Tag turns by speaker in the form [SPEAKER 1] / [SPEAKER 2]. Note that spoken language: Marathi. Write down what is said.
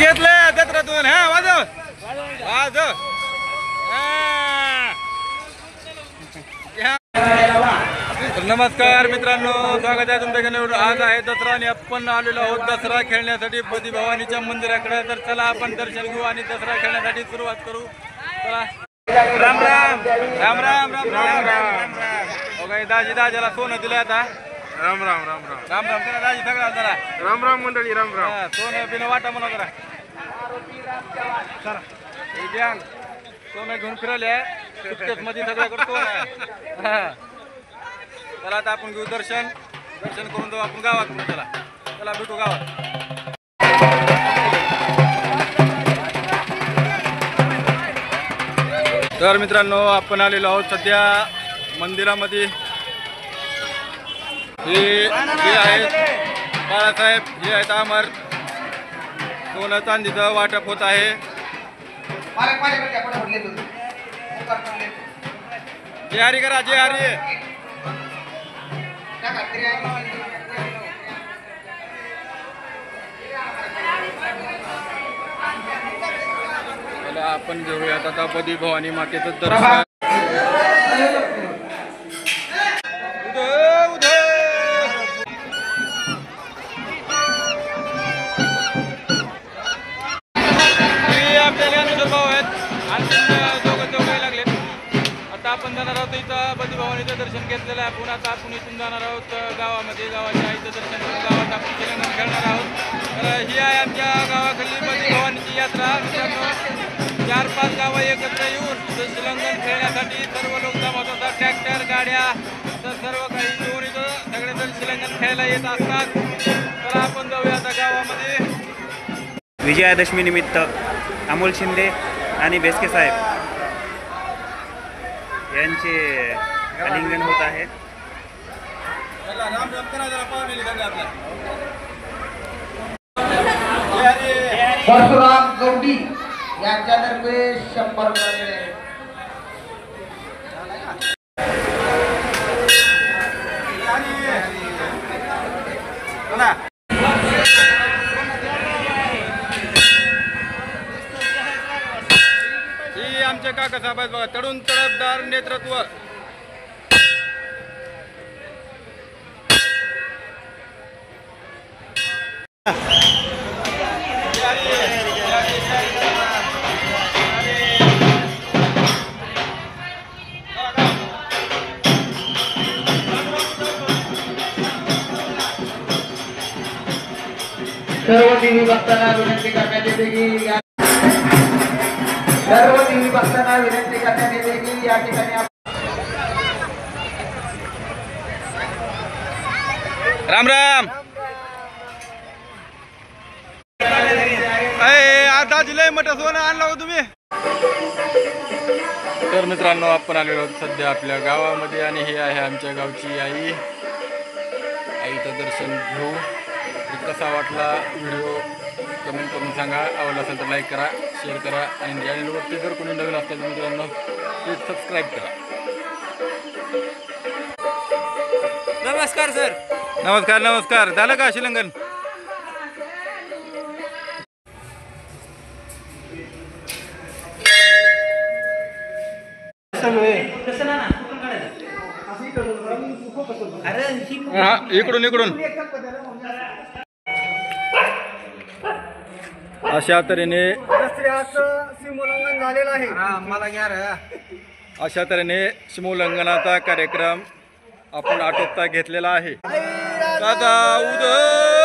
[SPEAKER 1] घेतले जत्रातून हा वाजव वाजव नमस्कार मित्रांनो, स्वागत आहे तुमच्या. आज आहे दसरा आणि आपण आलेलो आहोत दसरा खेळण्यासाठी बदी भवानीच्या मंदिराकडे. तर चला आपण दर्शन घेऊ आणि दसरा खेळण्यासाठी सुरुवात करू. चला राम राम राम राम राम राम राम. ओके दाजी दाजीला सोनं दिलं आता.
[SPEAKER 2] राम राम राम राम
[SPEAKER 1] राम राम करा दाजी सगळा जरा.
[SPEAKER 2] राम राम मंडळी राम राम.
[SPEAKER 1] सोनं बिनं वाटा म्हणा जरा. चला हे द्या सोनं घेऊन फिरवले मध्ये सगळं करतो. चला आता आपण घेऊ दर्शन करून जाऊ आपण गावात. चला चला भेटू गावात. तर मित्रांनो, आपण आलेलो आहोत सध्या मंदिरामध्ये. हे आहेत बाळासाहेब, हे आहेत अमर. सोनं चांदीचं वाटप होत आहे. जय हरी करा, जय हरी. आपण घेऊयात आता बदी भवानी मातेचं दर्शन. आपण जाणार आहोत इथं बदी भवानीचं दर्शन घेतलेलं आहे. पुन्हा आता आपण इथून जाणार आहोत गावामध्ये. गावाच्या आईचं दर्शन करून गावात आपण शिलांगण खेळणार आहोत. तर ही आहे आमच्या गावाखाली बदी भवानीची यात्रा. मित्रांनो, 4-5 गावं एकत्र येऊन शिलांगण खेळण्यासाठी सर्व लोक जमा होतात. ट्रॅक्टर गाड्या तर सर्व काही घेऊन इथं सगळेजण शिलांगण खेळायला येत असतात. तर आपण जाऊया आता गावामध्ये.
[SPEAKER 3] विजयादशमी निमित्त अमोल शिंदे आणि बेस्के साहेब यांचे आलिंगन होत आहे.
[SPEAKER 4] परशुराम गौडी यांच्यातर्फे 100 रुपये.
[SPEAKER 1] ही आमचे काका साहेब आहेत बघा. तडून तडफदार नेतृत्व.
[SPEAKER 4] सर्व टीव्ही बघताना विनंती करण्यात येते की या ठिकाणी
[SPEAKER 1] राम राम. आता जिल्हा मोठं सोनं आणलं हो तुम्ही. तर मित्रांनो, आपण आलेलो आहोत सध्या आपल्या गावामध्ये आणि हे आहे आमच्या गावची आई. आईचं दर्शन घेऊ. कसा वाटला व्हिडिओ कमेंट करून सांगा. आवडला असेल तर लाईक करा, शेअर करा आणि चॅनलवरती जर कोणी नवीन असतात मित्रांनो प्लीज सबस्क्राईब करा.
[SPEAKER 3] नमस्कार सर.
[SPEAKER 1] नमस्कार नमस्कार. झालं का शिलांगण? हा इकडून इकडून. अशा तऱ्हेने
[SPEAKER 4] सीमोल्लंघन झालेलं आहे.
[SPEAKER 1] अशा तऱ्हेने सीमोल्लंघनाचा कार्यक्रम आपण आटोपता घेतलेला आहे. दादा उदय.